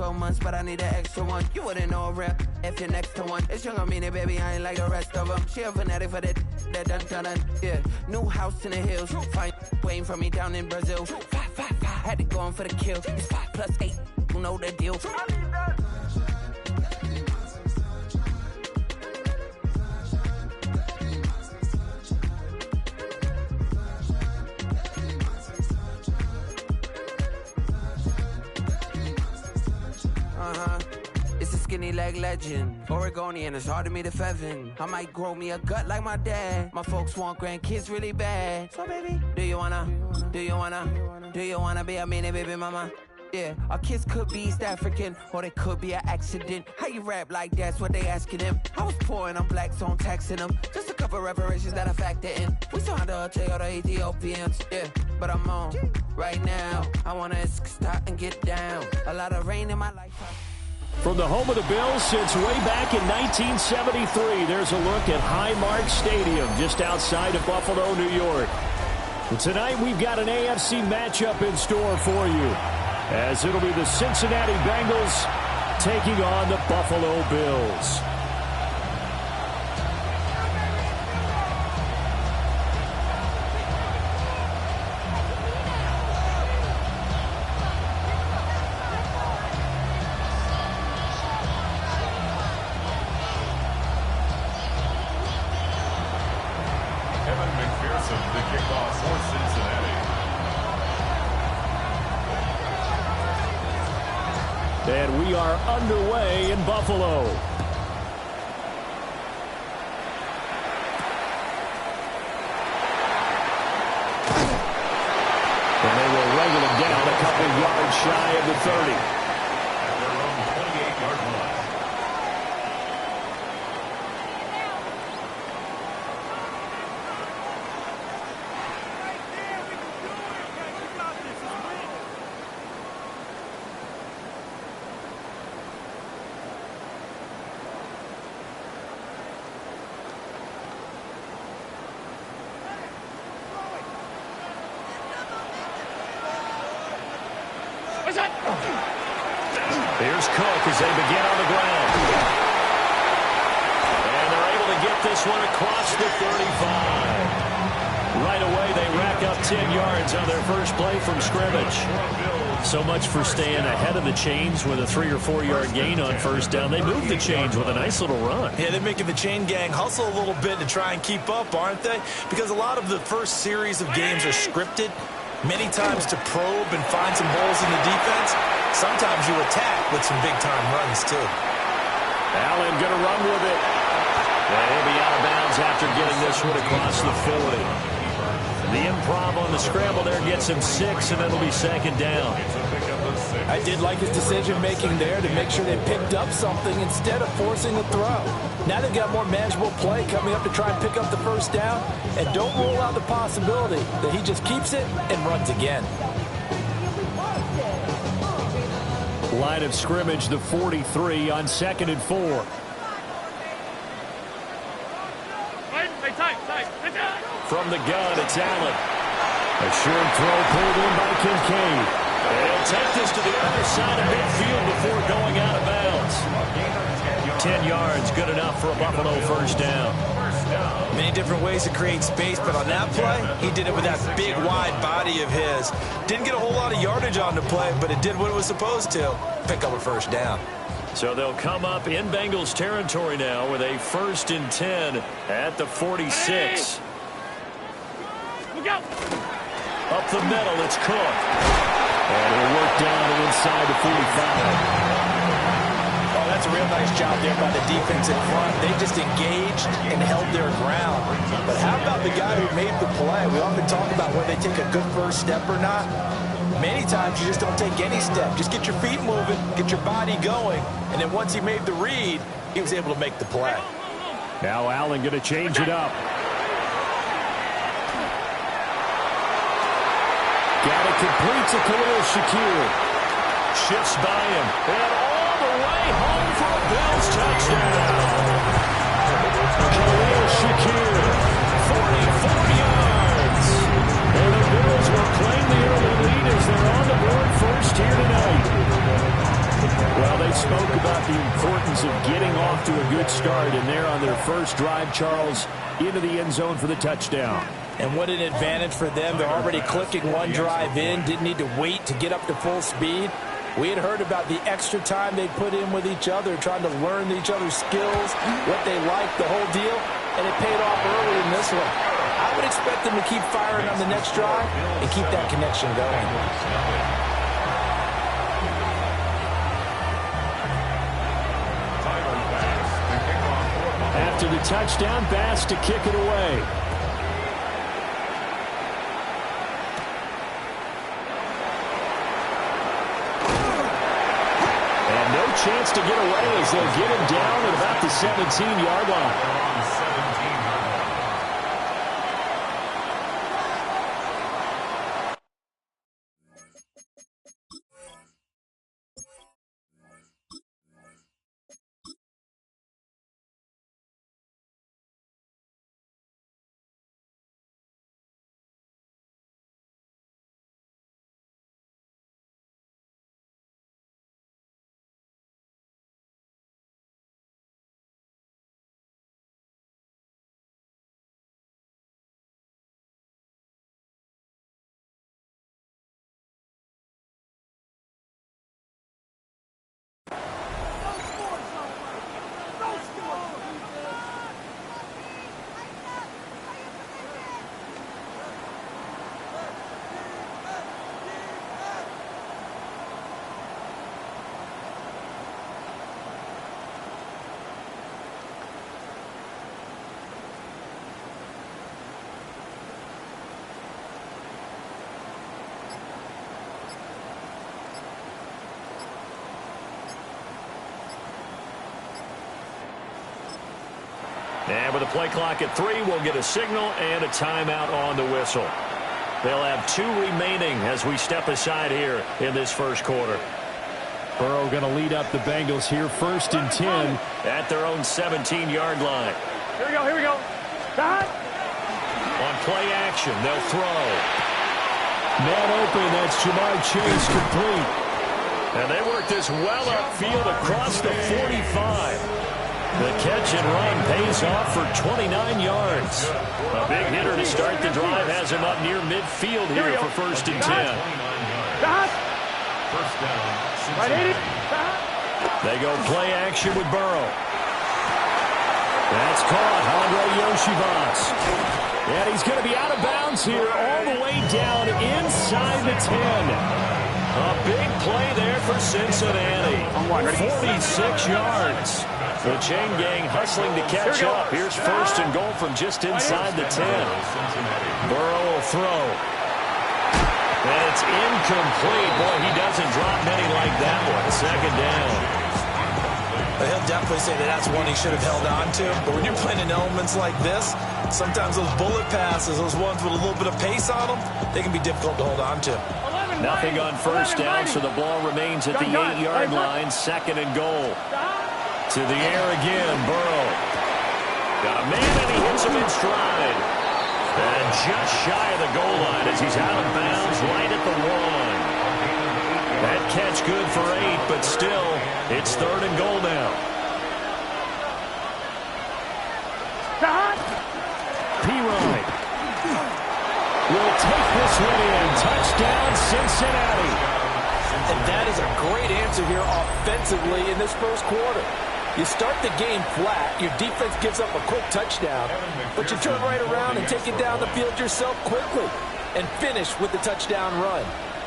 12 months, but I need an extra one. You wouldn't know a real if you're next to one. It's young, I mean it, baby, I ain't like the rest of them. She a fanatic for that done, yeah. New house in the hills, fine, waiting for me down in Brazil. 5, had to go on for the kill. It's 5 plus 8, you know the deal. It's a skinny leg legend. Oregonian, it's hard to meet a Fevin. I might grow me a gut like my dad. My folks want grandkids really bad. So baby, do you wanna be a mini baby mama? Yeah, our kids could be East African, or they could be an accident. How you rap like that's what they asking him. I was poor and I'm black, so I'm taxing them. Just a couple reparations that I factor in. We saw the other Ethiopians, yeah. But I'm on right now. I wanna start and get down. A lot of rain in my life. From the home of the Bills since way back in 1973, there's a look at Highmark Stadium just outside of Buffalo, New York. And tonight we've got an AFC matchup in store for you, as it'll be the Cincinnati Bengals taking on the Buffalo Bills. The kickoff for Cincinnati. And we are underway in Buffalo. And they will wrangle him down a couple yards shy of the 30. At their own 28-yard line. Here's Cook as they begin on the ground. And they're able to get this one across the 35. Right away, they rack up 10 yards on their first play from scrimmage. So much for staying ahead of the chains with a 3 or 4 yard gain on first down. They moved the chains with a nice little run. Yeah, they're making the chain gang hustle a little bit to try and keep up, aren't they? Because a lot of the first series of games are scripted. Many times to probe and find some holes in the defense. Sometimes you attack with some big-time runs, too. Allen going to run with it. And he'll be out of bounds after getting this one across the 40. The improv on the scramble there gets him 6, and it'll be second down. I did like his decision-making there to make sure they picked up something instead of forcing a throw. Now they've got more manageable play coming up to try and pick up the first down, and don't rule out the possibility that he just keeps it and runs again. Line of scrimmage, the 43 on 2nd and 4. From the gun, it's Allen. A short throw pulled in by Kincaid. And he'll take this to the other side of midfield before going out of bounds. 10 yards, good enough for a Buffalo first down. Many different ways to create space, but on that play, he did it with that big, wide body of his. Didn't get a whole lot of yardage on the play, but it did what it was supposed to. Pick up a first down. So they'll come up in Bengals territory now with a 1st and 10 at the 46. Look out. Up the middle, it's Cook. And he'll work down and inside the 45. Oh, that's a real nice job there by the defense in front. They just engaged and held their ground. But how about the guy who made the play? We often talk about whether they take a good first step or not. Many times you just don't take any step. Just get your feet moving, get your body going, and then once he made the read, he was able to make the play. Now Allen going to change it up. Got it complete to Khalil Shakir. Shifts by him. And all the way home for a Bills touchdown. Khalil Shakir, 44 yards. And the Bills will claim the early lead as they're on the board first here tonight. they spoke about the importance of getting off to a good start, and they're on their first drive, Charles, into the end zone for the touchdown. And what an advantage for them. They're already clicking one drive in, didn't need to wait to get up to full speed. We had heard about the extra time they put in with each other, trying to learn each other's skills, what they liked, the whole deal, and it paid off early in this one. I would expect them to keep firing on the next drive and keep that connection going. After the touchdown, Bass to kick it away. And no chance to get away as they'll get him down at about the 17-yard line. And with a play clock at 3, we'll get a signal and a timeout on the whistle. They'll have 2 remaining as we step aside here in this first quarter. Burrow going to lead up the Bengals here, 1st and 10 at their own 17-yard line. Here we go, here we go. Stop. On play action, they'll throw. Man open, that's Jamar Chase complete. And they work this well upfield across the 45. The catch and run pays off for 29 yards. A big hitter to start the drive has him up near midfield here for 1st and 10. They go play action with Burrow. That's caught, Andre Yoshivas. And he's going to be out of bounds here all the way down inside the 10. A big play there for Cincinnati. 46 yards. The chain gang hustling to catch up. Here's 1st and goal from just inside the 10. Burrow will throw. And it's incomplete. Boy, he doesn't drop many like that one. 2nd down. He'll definitely say that that's one he should have held on to. But when you're playing in elements like this, sometimes those bullet passes, those ones with a little bit of pace on them, they can be difficult to hold on to. Nothing on 1st down, so the ball remains at the 8-yard line. 2nd and goal. To the air again, Burrow. Got a man and he hits him in stride. And just shy of the goal line as he's out of bounds right at the 1. That catch good for 8, but still, it's 3rd and goal now. P-Ride will take this one in. Touchdown, Cincinnati. And that is a great answer here offensively in this first quarter. You start the game flat, your defense gives up a quick touchdown, but you turn right around and take it down the field yourself quickly and finish with the touchdown run.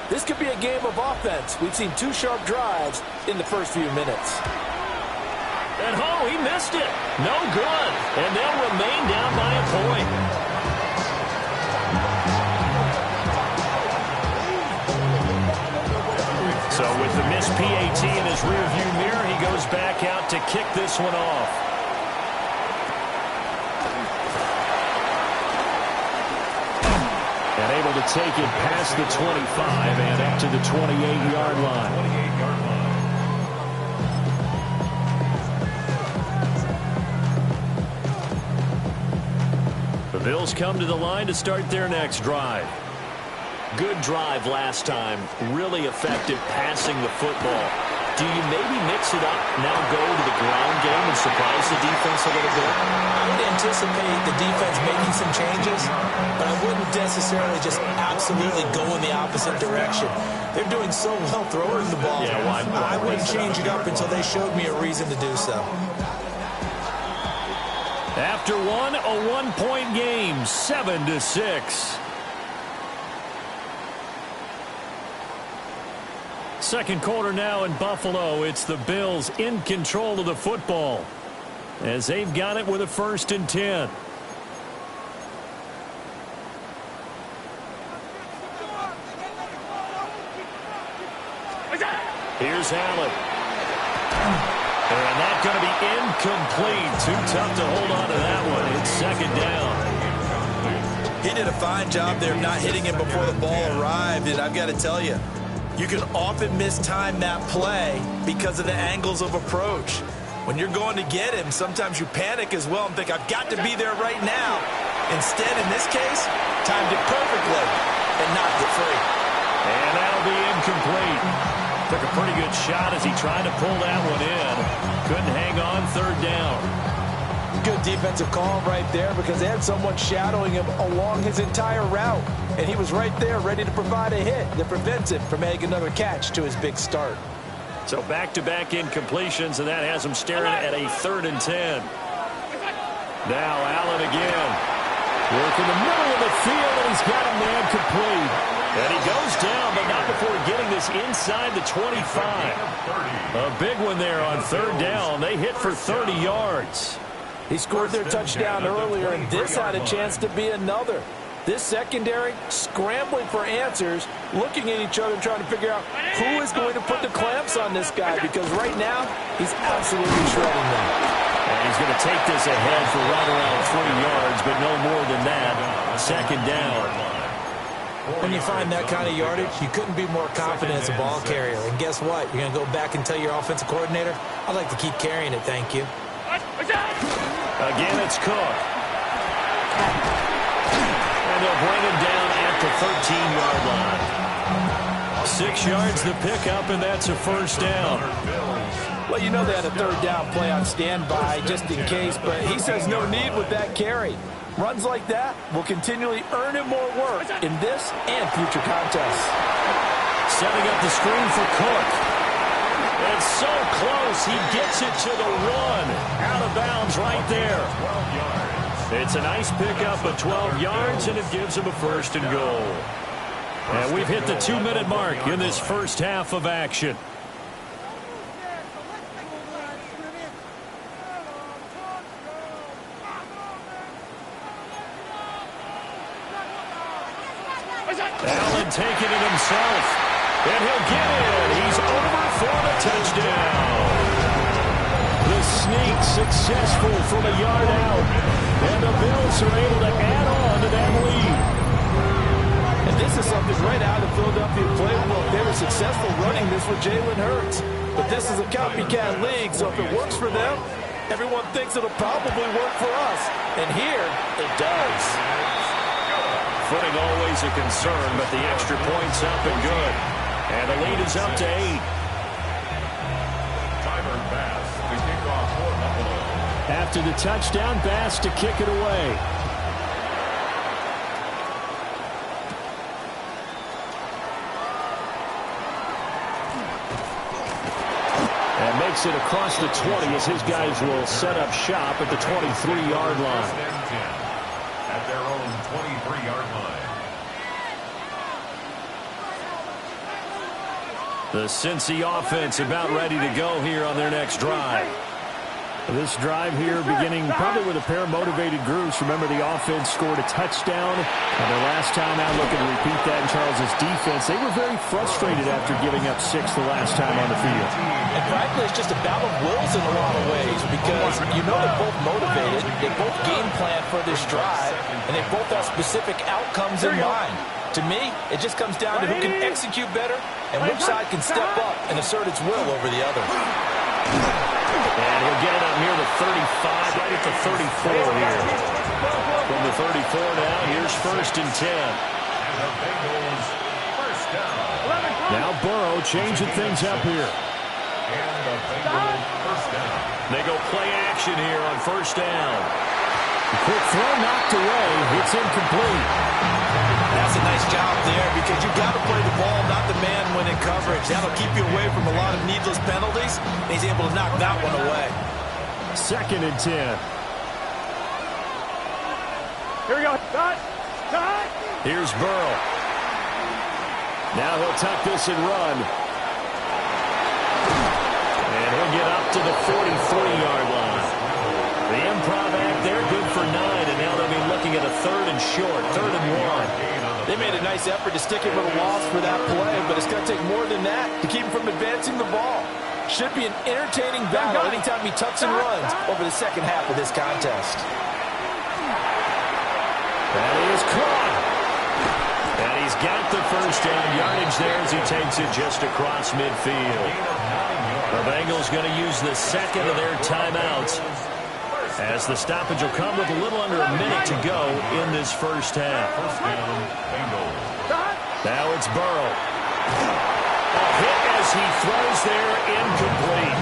This could be a game of offense. We've seen 2 sharp drives in the first few minutes. And he missed it. No good. And they'll remain down by a point. So with the missed PAT in his rearview mirror, he goes back out to kick this one off. And able to take it past the 25 and up to the 28-yard line. The Bills come to the line to start their next drive. Good drive last time. Really effective passing the football. Do you maybe mix it up, now go to the ground game and surprise the defense a little bit? I would anticipate the defense making some changes, but I wouldn't necessarily just absolutely go in the opposite direction. They're doing so well throwing the ball. Yeah, I wouldn't change it up until they showed me a reason to do so. After one, a one-point game, 7-6. Second quarter now in Buffalo. It's the Bills in control of the football as they've got it with a 1st and 10. Here's Allen. And that's going to be incomplete. Too tough to hold on to that one. It's 2nd down. He did a fine job there not hitting him before the ball arrived, and I've got to tell you, you can often mistime that play because of the angles of approach. When you're going to get him, sometimes you panic as well and think, I've got to be there right now. Instead, in this case, timed it perfectly and knocked it free. And that'll be incomplete. Took a pretty good shot as he tried to pull that one in. Couldn't hang on 3rd down. Good defensive call right there because they had someone shadowing him along his entire route. And he was right there ready to provide a hit that prevents him from making another catch to his big start. So back-to-back incompletions, and that has him staring at a 3rd and 10. Now Allen again. Working the middle of the field, and he's got a man complete. And he goes down, but not before getting this inside the 25. A big one there on 3rd down. They hit for 30 yards. He scored their touchdown earlier, and this had a chance to be another. This secondary scrambling for answers, looking at each other, trying to figure out who is going to put the clamps on this guy, because right now he's absolutely shredding them. And he's going to take this ahead for right around 3 yards, but no more than that. 2nd down. When you find that kind of yardage, you couldn't be more confident as a ball carrier. And guess what? You're going to go back and tell your offensive coordinator, I'd like to keep carrying it, thank you. Again, it's Cook. And they'll bring him down at the 13-yard line. 6 yards the pickup, and that's a 1st down. Well, you know they had a 3rd down play on standby just in case, but he says no need with that carry. Runs like that will continually earn him more work in this and future contests. Setting up the screen for Cook. It's so close. He gets it to the 1. Out of bounds right there. It's a nice pickup of 12 yards, and it gives him a 1st and goal. And we've hit the 2-minute mark in this first half of action. Allen taking it himself. And he'll get it. He's over for the touchdown. The sneak successful from a yard out. And the Bills are able to add on to that lead. And this is something right out of the Philadelphia playbook. They were successful running this with Jalen Hurts. But this is a copycat league, so if it works for them, everyone thinks it'll probably work for us. And here, it does. Footing always a concern, but the extra point's up and good. And the lead is up to 8. Tyler Bass to kick off for Buffalo. After the touchdown, Bass to kick it away. And makes it across the 20 as his guys will set up shop at the 23-yard line. At their own 23-yard line. The Cincy offense about ready to go here on their next drive. This drive here beginning probably with a pair of motivated groups. Remember, the offense scored a touchdown. And their last time out, looking to repeat that in Charles' defense. They were very frustrated after giving up 6 the last time on the field. And frankly, it's just a battle of wills in a lot of ways because you know they're both motivated. They both game plan for this drive, and they both have specific outcomes in mind. To me, it just comes down to who can execute better and which side can step up and assert its will over the other. And he'll get it up near the 35, right at the 34 here. From the 34 now, here's 1st and 10. And the Bengals first down. Now Burrow changing things up here. And the Bengals first down. They go play action here on first down. The quick throw knocked away. It's incomplete. That's a nice job there because you've got to play the ball, not the man when in coverage. That'll keep you away from a lot of needless penalties. He's able to knock that one away. 2nd and 10. Here we go. Cut. Cut. Here's Burrow. Now he'll tuck this and run. And he'll get up to the 43-yard line. The improv act there, good for 9, and now they'll be looking at a 3rd and short, 3rd and 1. They made a nice effort to stick him with a loss for that play, but it's going to take more than that to keep him from advancing the ball. Should be an entertaining battle anytime he tucks and runs over the second half of this contest. That is caught. And he's got the first down yardage there as he takes it just across midfield. The Bengals going to use the second of their timeouts, as the stoppage will come with a little under a minute to go in this first half. Now it's Burrow. A hit as he throws there, incomplete.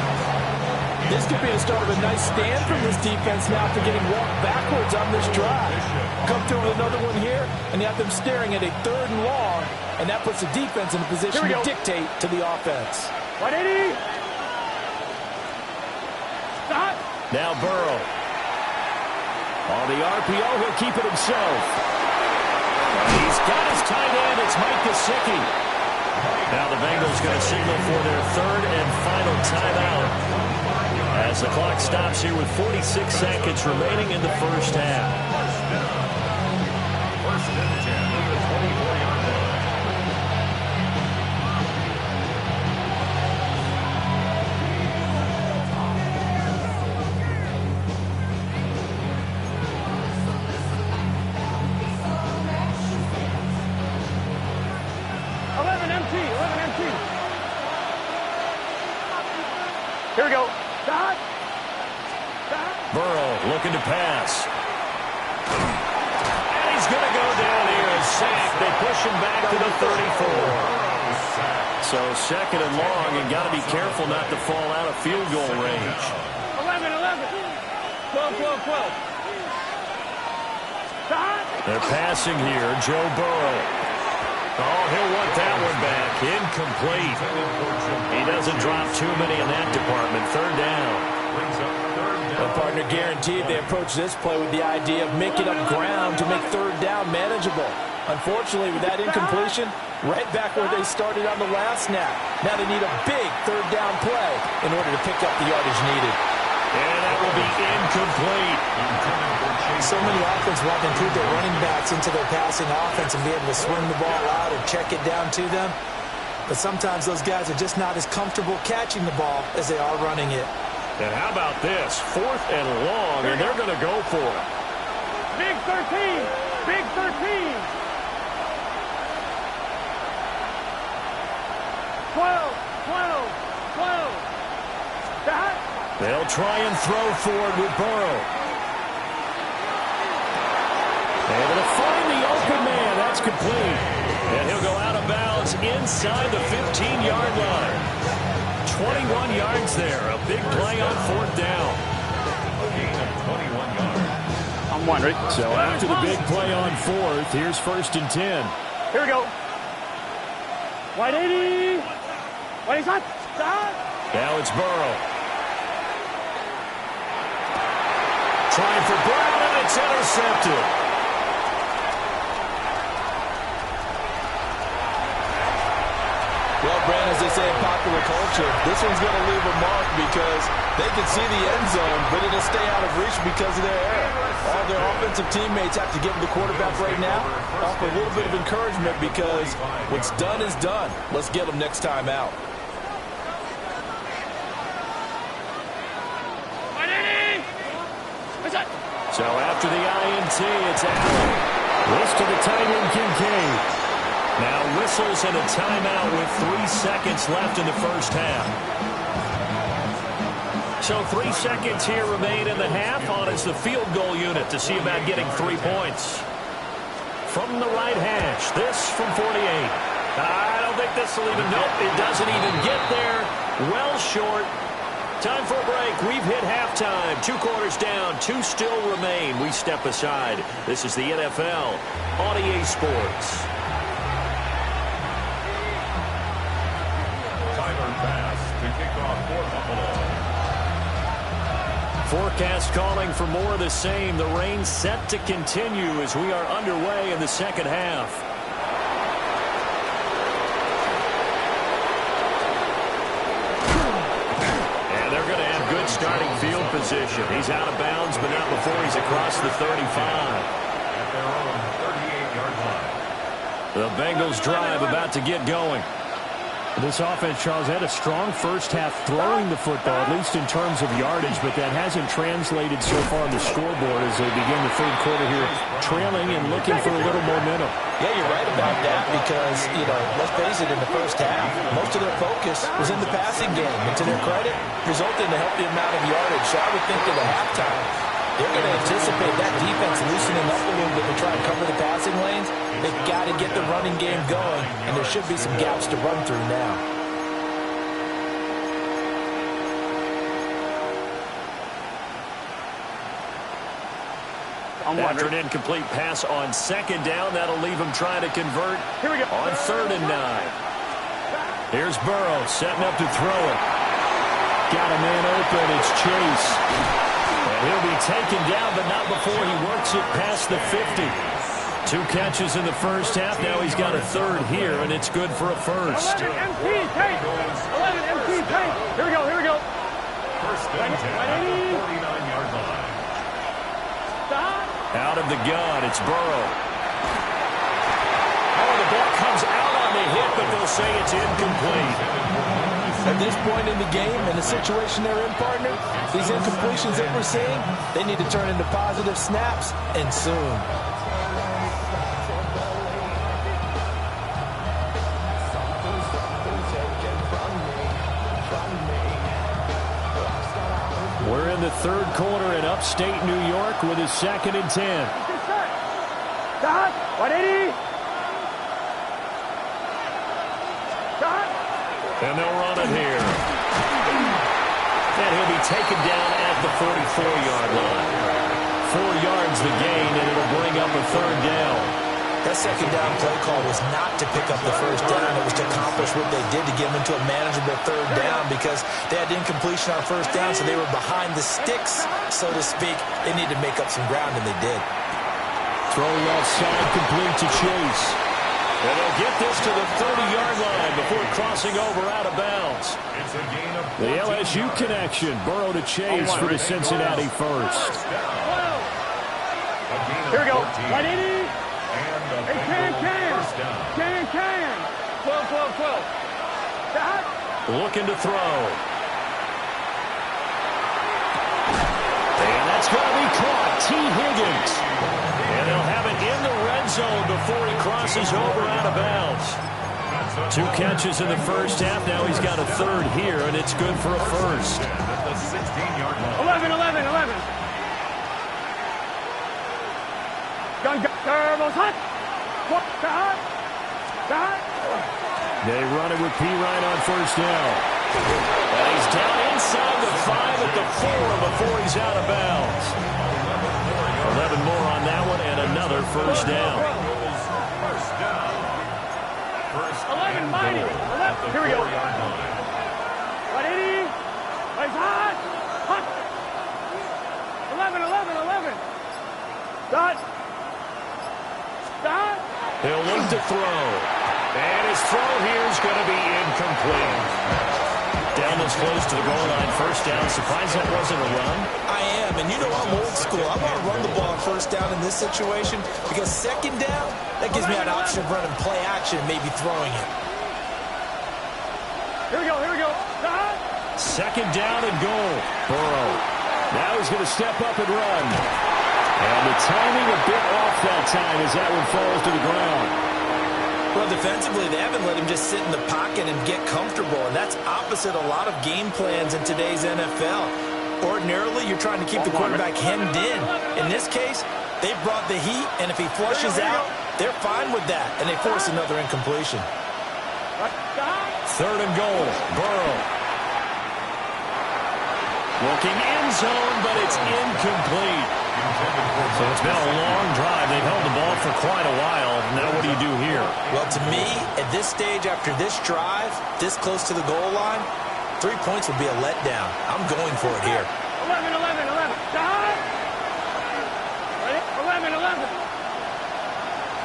This could be the start of a nice stand from this defense now after getting walked backwards on this drive. Come through with another one here, and you have them staring at a 3rd and long, and that puts the defense in a position to dictate to the offense. 180. Stop. Now Burrow. On the RPO, he'll keep it himself. He's got his tight end. It's Mike Gesicki. Now the Bengals going to signal for their 3rd and final timeout, as the clock stops here with 46 seconds remaining in the first half. First and 10 at the 24-yard line. Here we go. Stop. Burrow looking to pass. And he's going to go down here and sacked. They push him back to the 34. So 2nd and long, and got to be careful not to fall out of field goal range. 11. 12. Stop. They're passing here. Joe Burrow. Oh, he'll want that one back. Incomplete. He doesn't drop too many in that department. 3rd down. Well, partner, guaranteed they approach this play with the idea of making up ground to make 3rd down manageable. Unfortunately, with that incompletion, right back where they started on the last snap. Now they need a big 3rd down play in order to pick up the yardage needed. And that will be incomplete. So many offenses want to include their running backs into their passing offense and be able to swing the ball out or check it down to them. But sometimes those guys are just not as comfortable catching the ball as they are running it. And how about this? 4th and long, and they're going to go for it. Big 13. Big 13. 12. Stop. They'll try and throw for it with Burrow. Able to find the open man. That's complete. And he'll go out of bounds inside the 15-yard line. 21 yards there. A big play on 4th down. A gain of 21 yards. I'm one, right? So after the big play on 4th, here's 1st and 10. Here we go. 180. 180. Stop. Now it's Burrow. Trying for Brown, and it's intercepted. Well, Brand, as they say in popular culture, this one's going to leave a mark because they can see the end zone, but it'll stay out of reach because of their error. All their offensive teammates have to give the quarterback right now, offer a little bit of encouragement because what's done is done. Let's get them next time out. So after the INT, it's Allen. Wrist to the tight end, Kincaid. Now whistles and a timeout with 3 seconds left in the first half. So 3 seconds here remain in the half on as the field goal unit to see about getting 3 points. From the right hash, this from 48. I don't think this will even, nope, it doesn't even get there. well short. Time for a break. We've hit halftime. 2 quarters down. 2 still remain. We step aside. This is the NFL on EA Sports. Tyler Bass to kick off for Buffalo. Forecast calling for more of the same. The rain set to continue as we are underway in the second half. Good starting field position. He's out of bounds, but not before he's across the 35. At their own 38-yard line. The Bengals drive about to get going. This offense, Charles, had a strong first half throwing the football, at least in terms of yardage, but that hasn't translated so far on the scoreboard as they begin the third quarter here, trailing and looking for a little momentum. Yeah, you're right about that because, let's face it, in the first half, most of their focus was in the passing game. And to their credit, resulted in a healthy amount of yardage. So I would think that at halftime, they're going to anticipate that defense loosening up a little bit to try and cover the passing lanes. They've got to get the running game going, and there should be some gaps to run through now. After an incomplete pass on second down, that'll leave him trying to convert on 3rd and 9. Here's Burrow setting up to throw it. Got a man open. It's Chase. And he'll be taken down, but not before he works it past the 50. 2 catches in the first half. Now he's got a third here, and it's good for a first. 11 MT, take. 11 MT, take. Here we go, here we go. First and 10 at the 49-yard line. Stop. Out of the gun, it's Burrow. Oh, the ball comes out on the hit, but they'll say it's incomplete. At this point in the game, in the situation they're in, partner, these incompletions that we're seeing, they need to turn into positive snaps, and soon. We're in the third quarter in upstate New York with a 2nd and 10. Stop. 180. Stop. And they'll run it here. And he'll be taken down at the 44-yard line. 4 yards the gain, and it'll bring up a 3rd down. That second down play call was not to pick up the first down. It was to accomplish what they did to get them into a manageable 3rd down because they had incompletion on first down, so they were behind the sticks, so to speak. They needed to make up some ground, and they did. Throw left side complete to Chase. And they'll get this to the 30-yard line before crossing over out of bounds. It's a gain of 14 The LSU yards. connection. Burrow to Chase for the Cincinnati first. Here we go. 180. And the Hey, Bengals first down. Can. 12. Stop. Looking to throw. And that's going to be caught. T. Higgins. And they'll have it in the red zone before he crosses over out of bounds. 2 catches in the first half. Now he's got a third here, and it's good for a first. At the 16-yard line. 11. Gun. Turbo's hot. Stop. They run it with P. Ryan on first down. And he's down inside the 5 at the 4 before he's out of bounds. 11 more on that one, and another first down. First down. First 11 and mighty. goal at the 11. Here we go. 4-yard line. 180. It's hot. 11. Stop. He'll look to throw. And his throw here is going to be incomplete. Down this close to the goal line, first down. Surprised that wasn't a run. I am, and I'm old school. I want to run the ball on first down in this situation because second down, that gives me an option of running play action and maybe throwing it. Here we go. Stop. Second down and goal. Burrow. Now he's going to step up and run. And the timing a bit off that time as that one falls to the ground. Well, defensively, they haven't let him just sit in the pocket and get comfortable, and that's opposite a lot of game plans in today's NFL. Ordinarily, you're trying to keep the quarterback hemmed in. In this case, they brought the heat, and if he flushes out, they're fine with that, and they force another incompletion. Third and goal. Burrow. Looking end zone, but it's incomplete. So it's been a long drive. They've held the ball for quite a while. Now what do you do here? Well, to me, at this stage, after this drive, this close to the goal line, 3 points would be a letdown. I'm going for it here. 11, 11, 11. Shot! 11, 11.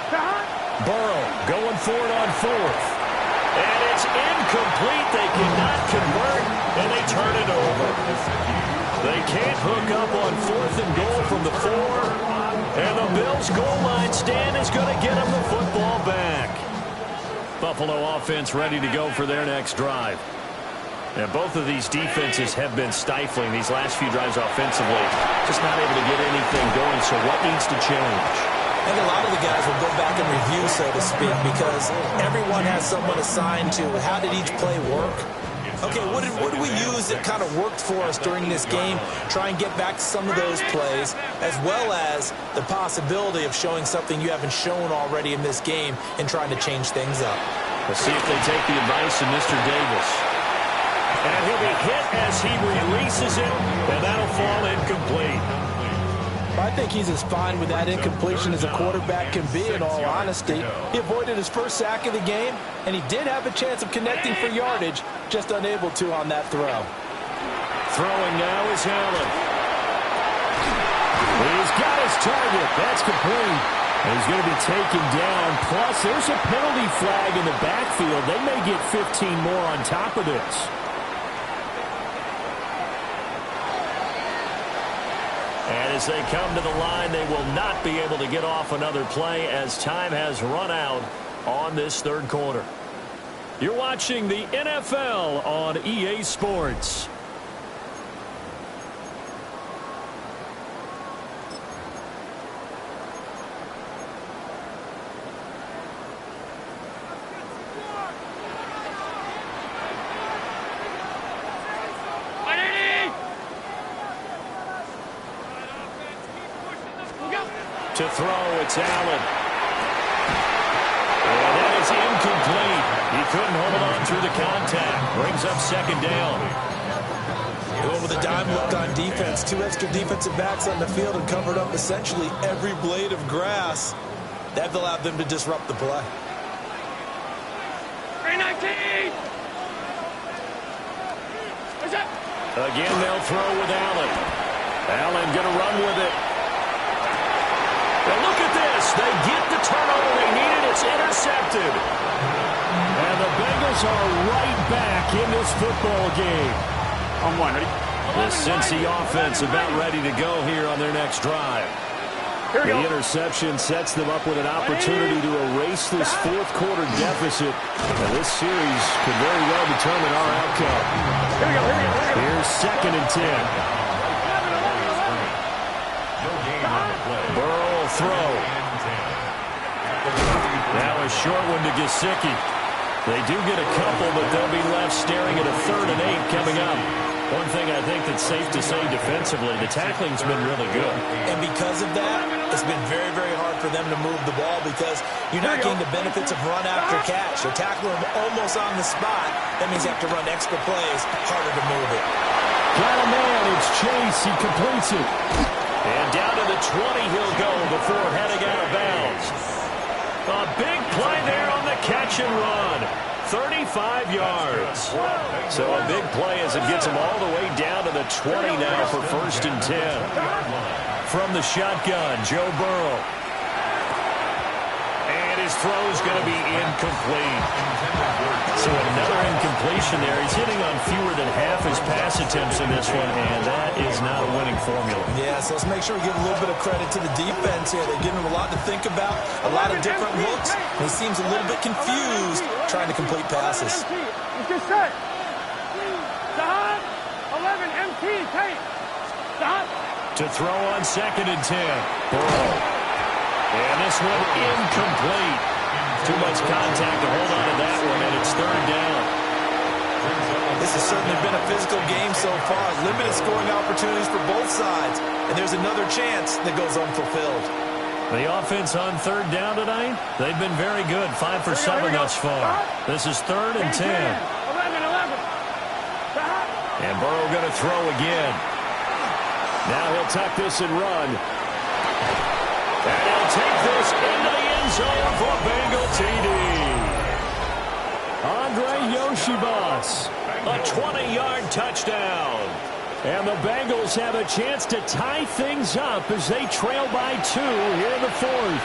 Shot! Burrow going for it on fourth. And it's incomplete. They cannot convert, and they turn it over. They can't hook up on fourth and goal from the 4. And the Bills' goal line stand is going to get them the football back. Buffalo offense ready to go for their next drive. Now, both of these defenses have been stifling these last few drives offensively. Just not able to get anything going, so what needs to change? I think a lot of the guys will go back and review, so to speak, because everyone has someone assigned to how did each play work. Okay, what did we use that kind of worked for us during this game? Try and get back to some of those plays, as well as the possibility of showing something you haven't shown already in this game and trying to change things up. Let's see if they take the advice of Mr. Davis. And he'll be hit as he releases it, and that'll fall incomplete. I think he's as fine with that incompletion as a quarterback can be, in all honesty. He avoided his first sack of the game, and he did have a chance of connecting for yardage, just unable to on that throw. Throwing now is Allen. He's got his target. That's complete. And he's going to be taken down. Plus, there's a penalty flag in the backfield. They may get 15 more on top of this. And as they come to the line, they will not be able to get off another play as time has run out on this third quarter. You're watching the NFL on EA Sports. To throw, it's Allen. And that is incomplete. He couldn't hold on through the contact. Brings up second down. Going with a dime look on defense. 2 extra defensive backs on the field and covered up essentially every blade of grass. That allowed them to disrupt the play. 319! Again, they'll throw with Allen. Allen going to run with it. Now look at this. They get the turnover they needed. It's intercepted. And the Bengals are right back in this football game. On one, ready? The Cincy offense about ready to go here on their next drive. The interception sets them up with an opportunity to erase this fourth quarter deficit. And this series could very well determine our outcome. Here's 2nd and 10. Burrow will throw. Now a short one to Gesicki. They do get a couple, but they'll be left staring at a 3rd and 8 coming up. One thing I think that's safe to say defensively, the tackling's been really good. And because of that, it's been very, very hard for them to move the ball because you're not getting the benefits of run after catch. You tackle them almost on the spot. That means you have to run extra plays, harder to move it. Got a man, it's Chase. He completes it. And down to the 20 he'll go before heading out of bounds. A big play there on the catch and run. 35 yards. So a big play as it gets him all the way down to the 20 now for 1st and 10. From the shotgun, Joe Burrow. And his throw's going to be incomplete. So another incompletion there. He's hitting on fewer than half his pass attempts in this one, and that is not a winning formula. Yeah, so let's make sure we give a little bit of credit to the defense here. They're giving him a lot to think about, a lot of different looks. And he seems a little bit confused trying to complete passes. It's just set. Stop. 11, MT, take. Stop. To throw on 2nd and 10. Burrow. And this one incomplete. Too much contact to hold on to that one, and it's 3rd down. This has certainly been a physical game so far. Limited scoring opportunities for both sides. And there's another chance that goes unfulfilled. The offense on 3rd down tonight, they've been very good. 5 for 7 thus far. This is 3rd and 10. 11, 11. Stop. And Burrow going to throw again. Now he'll tuck this and run. And he'll take this into the end zone for a Bengal TD. Andre Yoshibas, a 20-yard touchdown. And the Bengals have a chance to tie things up as they trail by 2 here in the 4th.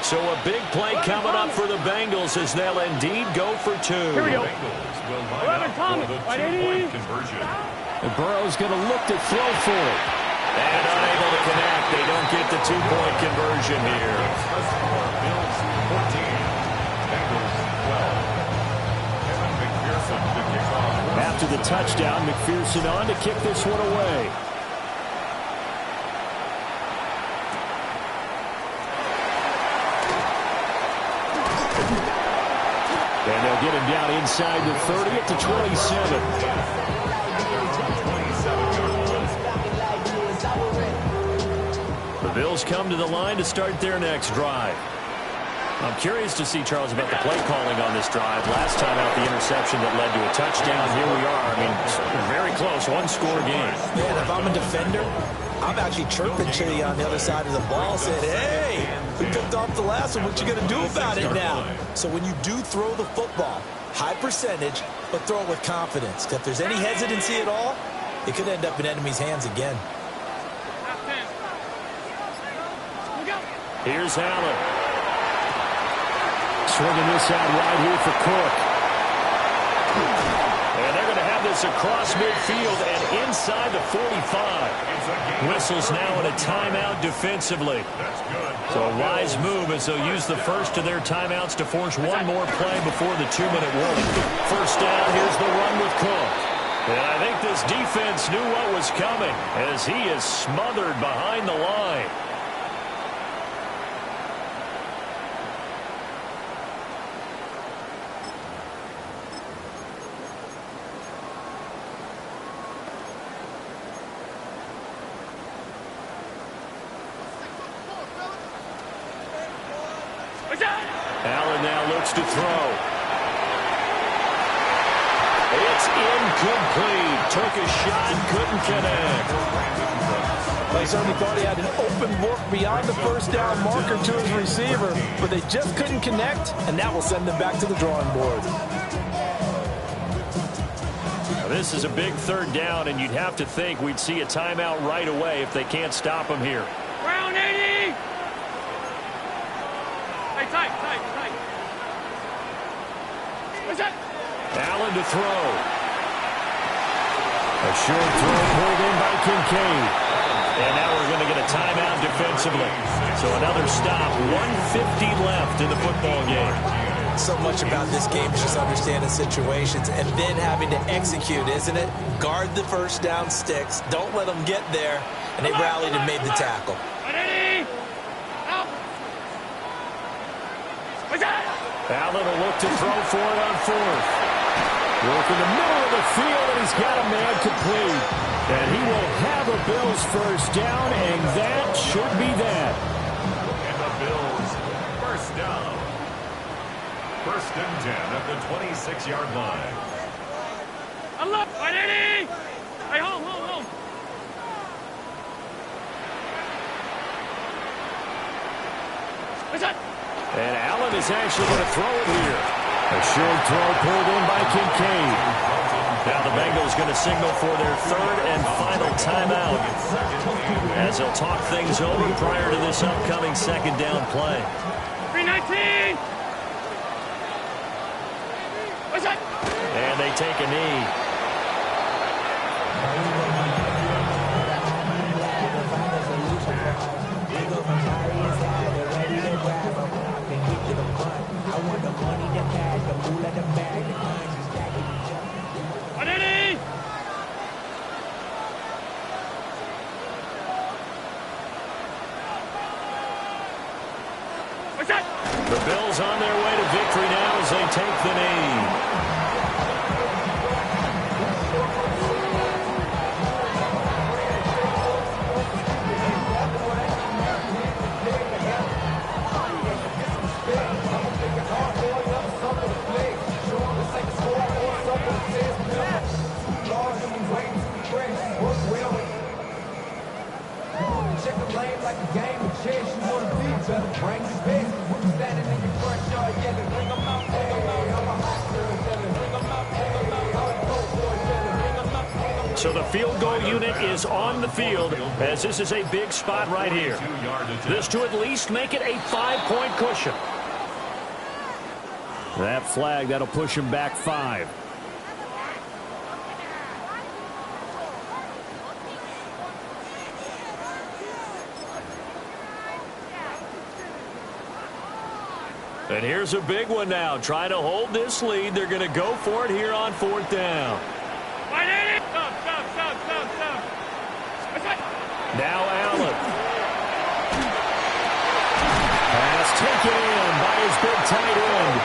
So a big play coming up for the Bengals as they'll indeed go for 2. Here we go. 11, Thomas. And Burrow's going to look to throw for it. And unable to connect. They don't get the 2-point conversion here. Bills 14, Bengals 12. After the touchdown, McPherson on to kick this one away. And they'll get him down inside the 30 at the 27. The Bills come to the line to start their next drive. I'm curious to see, Charles, about the play calling on this drive. Last time out, the interception that led to a touchdown. Here we are. I mean, very close, one-score game. Man, if I'm a defender, I'm actually chirping to you on the other side of the ball, saying, hey, we picked off the last one. What you going to do about it now? So when you do throw the football, high percentage, but throw it with confidence. If there's any hesitancy at all, it could end up in enemy's hands again. Here's Allen. Swinging this out wide here for Cook. And they're going to have this across midfield and inside the 45. Whistles now in a timeout defensively. So a wise move as they'll use the first of their timeouts to force one more play before the 2-minute warning. First down, here's the run with Cook. And I think this defense knew what was coming as he is smothered behind the line. Allen now looks to throw. It's incomplete. Took a shot, couldn't connect. They certainly thought he had an open look beyond the first down marker to his receiver, but they just couldn't connect, and that will send them back to the drawing board. Now, this is a big third down, and you'd have to think we'd see a timeout right away if they can't stop him here. Round 80. Tight. What's that? Allen to throw. A short throw pulled in by Kincaid. And now we're going to get a timeout defensively. So another stop. 1:50 left in the football game. So much about this game is just understanding situations and then having to execute, isn't it? Guard the first down sticks. Don't let them get there. And they rallied and made the tackle. Allen will look to throw for it on 4th. Work in the middle of the field, and he's got a man complete. And he will have a Bills first down, and that should be that. And the Bills first down. 1st and 10 at the 26-yard line. Allah, 180. Hey, home. What's that? And Allen is actually going to throw it here. A short throw pulled in by Kincaid. Now the Bengals going to signal for their 3rd and final timeout as they'll talk things over prior to this upcoming 2nd down play. 319. What's that? And they take a knee. The Bills on their way to victory now as they take the knee. So the field goal unit is on the field as this is a big spot right here. This to at least make it a 5-point cushion. That flag, that'll push him back 5. And here's a big one now. Trying to hold this lead. They're going to go for it here on 4th down. Now Allen. Pass taken in by his big tight end.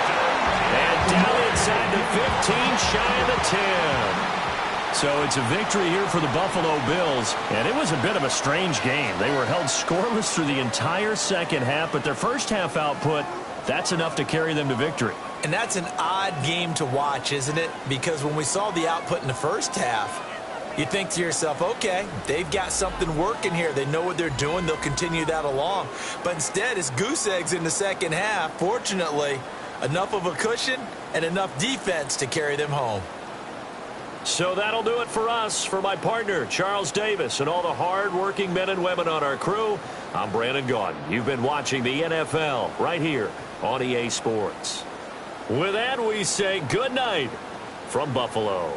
And down inside the 15, shy of the 10. So it's a victory here for the Buffalo Bills. And it was a bit of a strange game. They were held scoreless through the entire second half, but their first half output, that's enough to carry them to victory. And that's an odd game to watch, isn't it? Because when we saw the output in the first half, you think to yourself, okay, they've got something working here. They know what they're doing. They'll continue that along. But instead, it's goose eggs in the second half. Fortunately, enough of a cushion and enough defense to carry them home. So that'll do it for us. For my partner, Charles Davis, and all the hard-working men and women on our crew, I'm Brandon Gaudin. You've been watching the NFL right here on EA Sports. With that, we say good night from Buffalo.